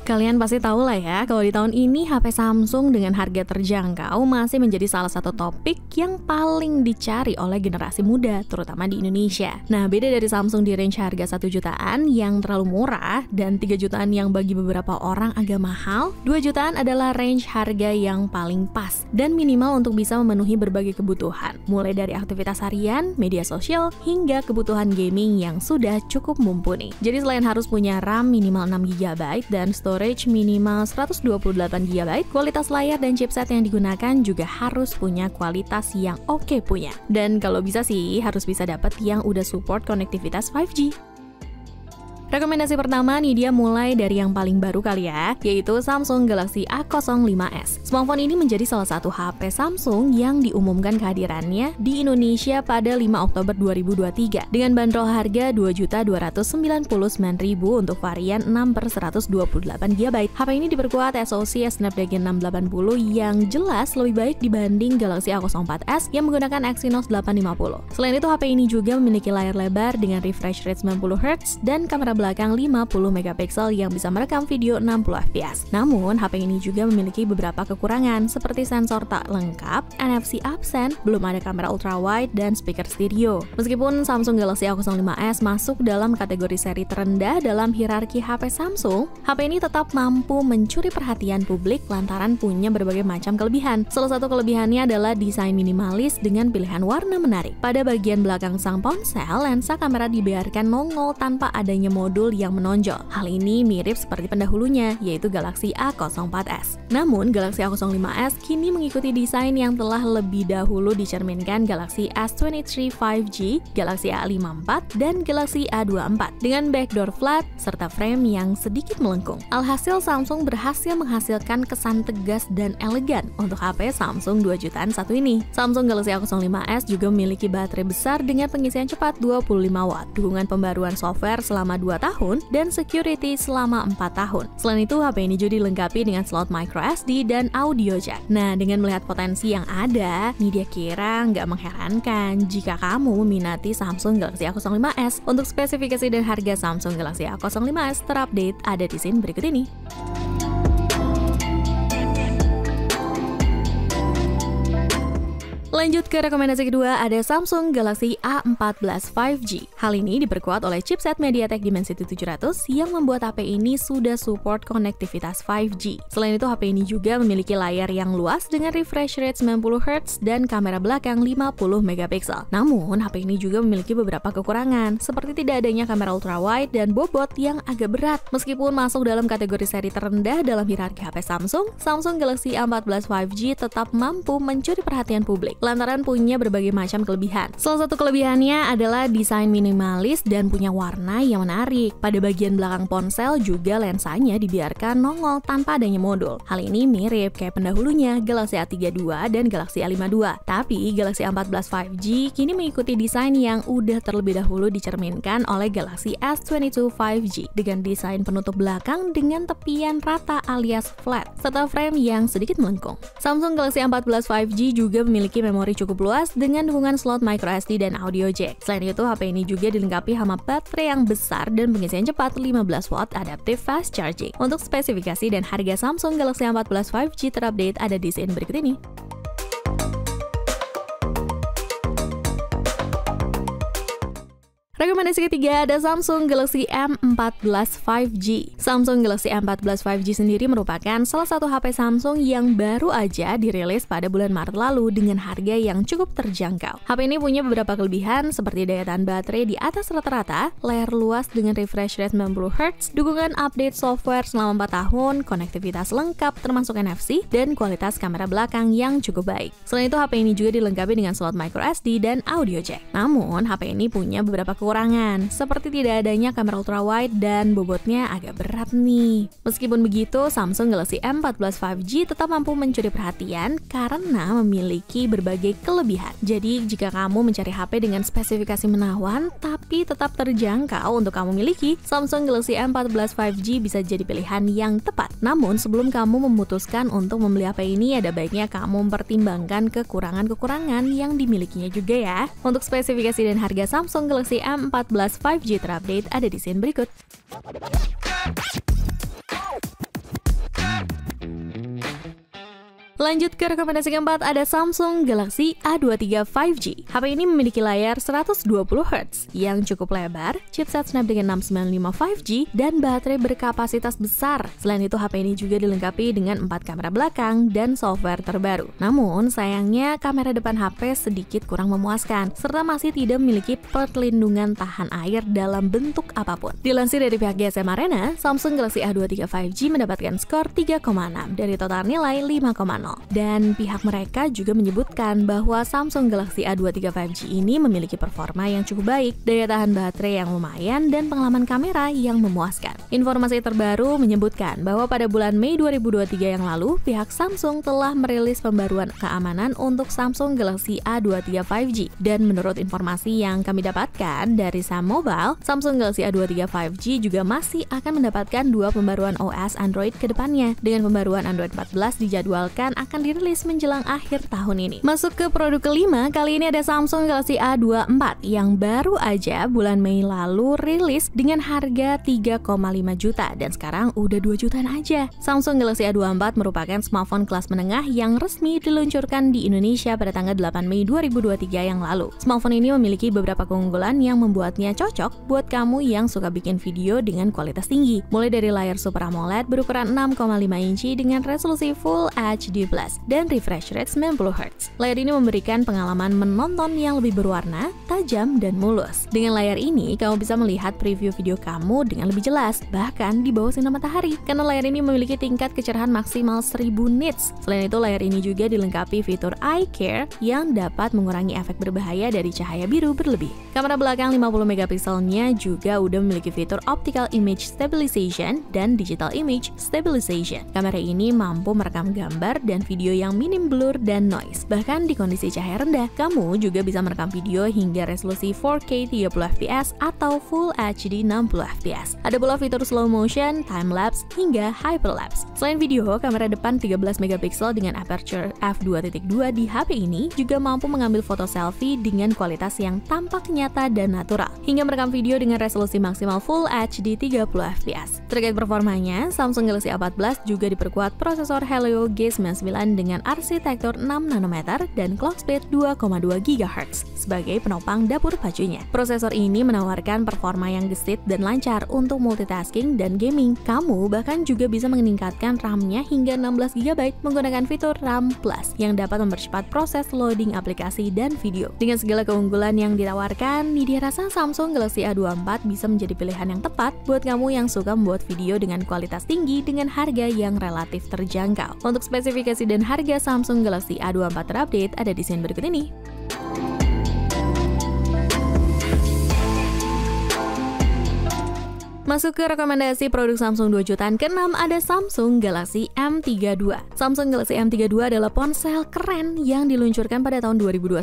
Kalian pasti tahu lah ya, kalau di tahun ini HP Samsung dengan harga terjangkau masih menjadi salah satu topik yang paling dicari oleh generasi muda, terutama di Indonesia. Nah, beda dari Samsung di range harga 1 jutaan yang terlalu murah dan 3 jutaan yang bagi beberapa orang agak mahal, 2 jutaan adalah range harga yang paling pas dan minimal untuk bisa memenuhi berbagai kebutuhan, mulai dari aktivitas harian, media sosial, hingga kebutuhan gaming yang sudah cukup mumpuni. Jadi selain harus punya RAM minimal 6 GB dan storage minimal 128 GB, kualitas layar dan chipset yang digunakan juga harus punya kualitas yang oke punya. Dan kalau bisa sih, harus bisa dapat yang udah support konektivitas 5G. Rekomendasi pertama nih dia mulai dari yang paling baru kali ya, yaitu Samsung Galaxy A05s. Smartphone ini menjadi salah satu HP Samsung yang diumumkan kehadirannya di Indonesia pada 5 Oktober 2023 dengan bandrol harga Rp2.299.000 untuk varian 6/128 GB. HP ini diperkuat SoC Snapdragon 680 yang jelas lebih baik dibanding Galaxy A04s yang menggunakan Exynos 850. Selain itu, HP ini juga memiliki layar lebar dengan refresh rate 90Hz dan kamera belakang 50 megapiksel yang bisa merekam video 60 fps. Namun, HP ini juga memiliki beberapa kekurangan seperti sensor tak lengkap, NFC absen, belum ada kamera ultrawide, dan speaker stereo. Meskipun Samsung Galaxy A05s masuk dalam kategori seri terendah dalam hierarki HP Samsung, HP ini tetap mampu mencuri perhatian publik lantaran punya berbagai macam kelebihan. Salah satu kelebihannya adalah desain minimalis dengan pilihan warna menarik. Pada bagian belakang sang ponsel, lensa kamera dibiarkan nongol tanpa adanya modul yang menonjol. Hal ini mirip seperti pendahulunya, yaitu Galaxy A04s. Namun, Galaxy A05s kini mengikuti desain yang telah lebih dahulu dicerminkan Galaxy S23 5G, Galaxy A54, dan Galaxy A24 dengan backdoor flat serta frame yang sedikit melengkung. Alhasil, Samsung berhasil menghasilkan kesan tegas dan elegan untuk HP Samsung 2 jutaan satu ini. Samsung Galaxy A05s juga memiliki baterai besar dengan pengisian cepat 25 watt, dukungan pembaruan software selama 2 tahun, dan security selama 4 tahun. Selain itu, HP ini juga dilengkapi dengan slot microSD dan audio jack. Nah, dengan melihat potensi yang ada, nih dia kira nggak mengherankan jika kamu meminati Samsung Galaxy A05s. Untuk spesifikasi dan harga Samsung Galaxy A05s terupdate ada di scene berikut ini. Lanjut ke rekomendasi kedua, ada Samsung Galaxy A14 5G. Hal ini diperkuat oleh chipset MediaTek Dimensity 700 yang membuat HP ini sudah support konektivitas 5G. Selain itu, HP ini juga memiliki layar yang luas dengan refresh rate 90Hz dan kamera belakang 50 megapiksel. Namun, HP ini juga memiliki beberapa kekurangan, seperti tidak adanya kamera ultrawide dan bobot yang agak berat. Meskipun masuk dalam kategori seri terendah dalam hierarki HP Samsung, Samsung Galaxy A14 5G tetap mampu mencuri perhatian publik lantaran punya berbagai macam kelebihan. Salah satu kelebihannya adalah desain minimalis dan punya warna yang menarik. Pada bagian belakang ponsel juga lensanya dibiarkan nongol tanpa adanya modul. Hal ini mirip kayak pendahulunya Galaxy A32 dan Galaxy A52. Tapi Galaxy A14 5G kini mengikuti desain yang udah terlebih dahulu dicerminkan oleh Galaxy S22 5G dengan desain penutup belakang dengan tepian rata alias flat serta frame yang sedikit melengkung. Samsung Galaxy A14 5G juga memiliki memori cukup luas dengan dukungan slot microSD dan audio jack. Selain itu, HP ini juga dilengkapi hama baterai yang besar dan pengisian cepat 15 watt adaptive fast charging. Untuk spesifikasi dan harga Samsung Galaxy A14 5G terupdate ada di scene berikut ini. Rekomendasi ketiga ada Samsung Galaxy M14 5G. Samsung Galaxy M14 5G sendiri merupakan salah satu HP Samsung yang baru aja dirilis pada bulan Maret lalu dengan harga yang cukup terjangkau. HP ini punya beberapa kelebihan seperti daya tahan baterai di atas rata-rata, layar luas dengan refresh rate 90Hz, dukungan update software selama 4 tahun, konektivitas lengkap termasuk NFC, dan kualitas kamera belakang yang cukup baik. Selain itu, HP ini juga dilengkapi dengan slot microSD dan audio jack. Namun, HP ini punya beberapa kekurangan, seperti tidak adanya kamera ultrawide dan bobotnya agak berat nih. Meskipun begitu, Samsung Galaxy M14 5G tetap mampu mencuri perhatian karena memiliki berbagai kelebihan. Jadi, jika kamu mencari HP dengan spesifikasi menawan tapi tetap terjangkau untuk kamu miliki, Samsung Galaxy M14 5G bisa jadi pilihan yang tepat. Namun, sebelum kamu memutuskan untuk membeli HP ini, ada baiknya kamu mempertimbangkan kekurangan-kekurangan yang dimilikinya juga ya. Untuk spesifikasi dan harga Samsung Galaxy M14 5G terupdate ada di scene berikut. Lanjut ke rekomendasi keempat, ada Samsung Galaxy A23 5G. HP ini memiliki layar 120Hz yang cukup lebar, chipset Snapdragon 695 5G, dan baterai berkapasitas besar. Selain itu, HP ini juga dilengkapi dengan 4 kamera belakang dan software terbaru. Namun, sayangnya kamera depan HP sedikit kurang memuaskan, serta masih tidak memiliki perlindungan tahan air dalam bentuk apapun. Dilansir dari pihak GSM Arena, Samsung Galaxy A23 5G mendapatkan skor 3,6 dari total nilai 5,0. Dan pihak mereka juga menyebutkan bahwa Samsung Galaxy A23 5G ini memiliki performa yang cukup baik, daya tahan baterai yang lumayan, dan pengalaman kamera yang memuaskan. Informasi terbaru menyebutkan bahwa pada bulan Mei 2023 yang lalu, pihak Samsung telah merilis pembaruan keamanan untuk Samsung Galaxy A23 5G. Dan menurut informasi yang kami dapatkan dari Sam Mobile, Samsung Galaxy A23 5G juga masih akan mendapatkan 2 pembaruan OS Android ke depannya. Dengan pembaruan Android 14 dijadwalkan akan dirilis menjelang akhir tahun ini. Masuk ke produk kelima, kali ini ada Samsung Galaxy A24 yang baru aja bulan Mei lalu rilis dengan harga 3,5 juta dan sekarang udah 2 jutaan aja. Samsung Galaxy A24 merupakan smartphone kelas menengah yang resmi diluncurkan di Indonesia pada tanggal 8 Mei 2023 yang lalu. Smartphone ini memiliki beberapa keunggulan yang membuatnya cocok buat kamu yang suka bikin video dengan kualitas tinggi. Mulai dari layar Super AMOLED berukuran 6,5 inci dengan resolusi Full HD+ dan refresh rate 90Hz. Layar ini memberikan pengalaman menonton yang lebih berwarna, tajam, dan mulus. Dengan layar ini, kamu bisa melihat preview video kamu dengan lebih jelas, bahkan di bawah sinar matahari. Karena layar ini memiliki tingkat kecerahan maksimal 1000 nits. Selain itu, layar ini juga dilengkapi fitur Eye Care yang dapat mengurangi efek berbahaya dari cahaya biru berlebih. Kamera belakang 50 megapikselnya juga udah memiliki fitur Optical Image Stabilization dan Digital Image Stabilization. Kamera ini mampu merekam gambar dan video yang minim blur dan noise. Bahkan di kondisi cahaya rendah, kamu juga bisa merekam video hingga resolusi 4K 30fps atau Full HD 60fps. Ada pula fitur slow motion, time lapse, hingga hyperlapse. Selain video, kamera depan 13 megapiksel dengan aperture f2.2 di HP ini juga mampu mengambil foto selfie dengan kualitas yang tampak nyata dan natural, hingga merekam video dengan resolusi maksimal Full HD 30fps. Terkait performanya, Samsung Galaxy A14 juga diperkuat prosesor Helio G99 dengan arsitektur 6 nanometer dan clock speed 2,2 GHz sebagai penopang dapur pacunya. Prosesor ini menawarkan performa yang gesit dan lancar untuk multitasking dan gaming. Kamu bahkan juga bisa meningkatkan RAM-nya hingga 16 GB menggunakan fitur RAM Plus yang dapat mempercepat proses loading aplikasi dan video. Dengan segala keunggulan yang ditawarkan, Nidia rasa Samsung Galaxy A24 bisa menjadi pilihan yang tepat buat kamu yang suka membuat video dengan kualitas tinggi dengan harga yang relatif terjangkau. Untuk spesifikasi dan harga Samsung Galaxy A24 terupdate ada di scene berikut ini. Masuk ke rekomendasi produk Samsung 2 jutaan ke-6, ada Samsung Galaxy M32. Samsung Galaxy M32 adalah ponsel keren yang diluncurkan pada tahun 2021.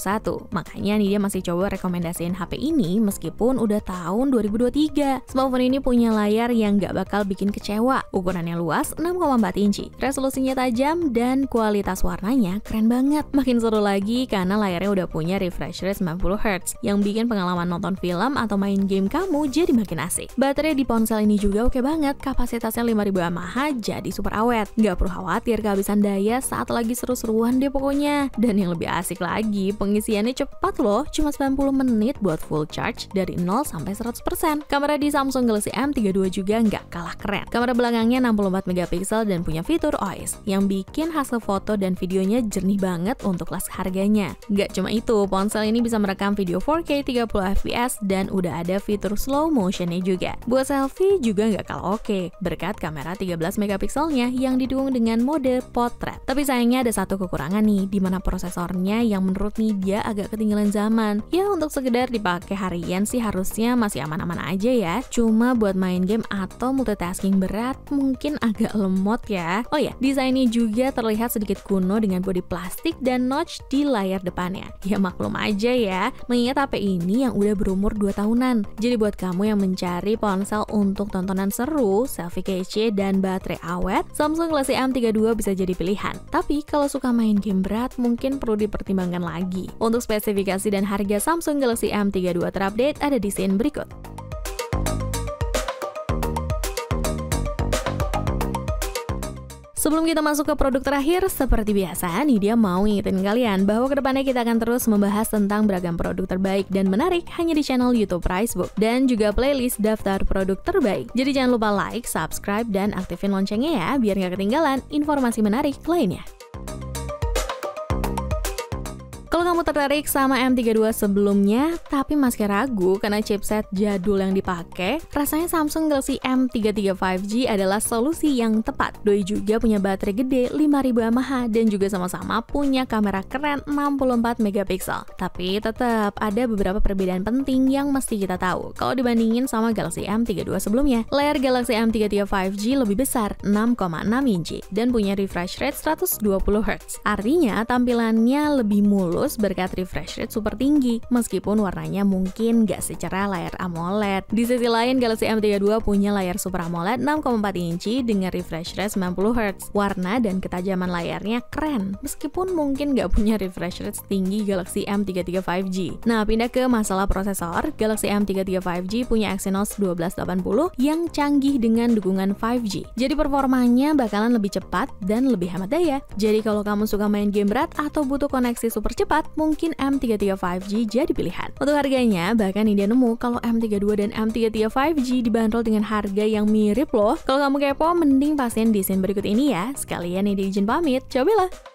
Makanya nih dia masih coba rekomendasiin HP ini meskipun udah tahun 2023. Smartphone ini punya layar yang gak bakal bikin kecewa. Ukurannya luas 6,4 inci, resolusinya tajam, dan kualitas warnanya keren banget. Makin seru lagi karena layarnya udah punya refresh rate 90Hz yang bikin pengalaman nonton film atau main game kamu jadi makin asik. Baterai di ponsel ini juga oke banget, kapasitasnya 5000 mAh jadi super awet. Gak perlu khawatir kehabisan daya saat lagi seru-seruan deh pokoknya. Dan yang lebih asik lagi, pengisiannya cepat loh, cuma 90 menit buat full charge dari 0 sampai 100%. Kamera di Samsung Galaxy M32 juga nggak kalah keren. Kamera belakangnya 64 megapiksel dan punya fitur OIS yang bikin hasil foto dan videonya jernih banget untuk kelas harganya. Gak cuma itu, ponsel ini bisa merekam video 4K 30fps dan udah ada fitur slow motionnya juga. Buat selfie juga nggak kalah oke, berkat kamera 13 megapikselnya yang didukung dengan mode portrait. Tapi sayangnya ada satu kekurangan nih, di mana prosesornya yang menurut Nidia agak ketinggalan zaman. Ya untuk sekedar dipakai harian sih harusnya masih aman-aman aja ya. Cuma buat main game atau multitasking berat mungkin agak lemot ya. Oh ya, desainnya juga terlihat sedikit kuno dengan bodi plastik dan notch di layar depannya. Ya maklum aja ya, mengingat HP ini yang udah berumur 2 tahunan. Jadi buat kamu yang mencari ponsel untuk tontonan seru, selfie kece, dan baterai awet, Samsung Galaxy M32 bisa jadi pilihan. Tapi kalau suka main game berat, mungkin perlu dipertimbangkan lagi. Untuk spesifikasi dan harga Samsung Galaxy M32 terupdate ada di scene berikut. Sebelum kita masuk ke produk terakhir, seperti biasa nih dia mau ngingetin kalian bahwa kedepannya kita akan terus membahas tentang beragam produk terbaik dan menarik hanya di channel YouTube Pricebook dan juga playlist daftar produk terbaik. Jadi jangan lupa like, subscribe, dan aktifin loncengnya ya biar nggak ketinggalan informasi menarik lainnya. Kalau kamu tertarik sama M32 sebelumnya, tapi masih ragu karena chipset jadul yang dipakai, rasanya Samsung Galaxy M33 5G adalah solusi yang tepat. Doi juga punya baterai gede 5000 mAh dan juga sama-sama punya kamera keren 64 megapiksel. Tapi tetap ada beberapa perbedaan penting yang mesti kita tahu kalau dibandingin sama Galaxy M32 sebelumnya. Layar Galaxy M33 5G lebih besar 6,6 inci dan punya refresh rate 120 Hz. Artinya tampilannya lebih mulus berkat refresh rate super tinggi, meskipun warnanya mungkin nggak secerah layar AMOLED. Di sisi lain, Galaxy M32 punya layar Super AMOLED 6,4 inci dengan refresh rate 90 Hz. Warna dan ketajaman layarnya keren, meskipun mungkin nggak punya refresh rate setinggi Galaxy M33 5G. Nah, pindah ke masalah prosesor, Galaxy M33 5G punya Exynos 1280 yang canggih dengan dukungan 5G. Jadi performanya bakalan lebih cepat dan lebih hemat daya. Jadi kalau kamu suka main game berat atau butuh koneksi super cepat, mungkin M33 5G jadi pilihan. Untuk harganya, bahkan India nemu kalau M32 dan M33 5G dibanderol dengan harga yang mirip loh. Kalau kamu kepo, mending pastiin di scene berikut ini ya. Sekalian ini izin pamit, cobalah.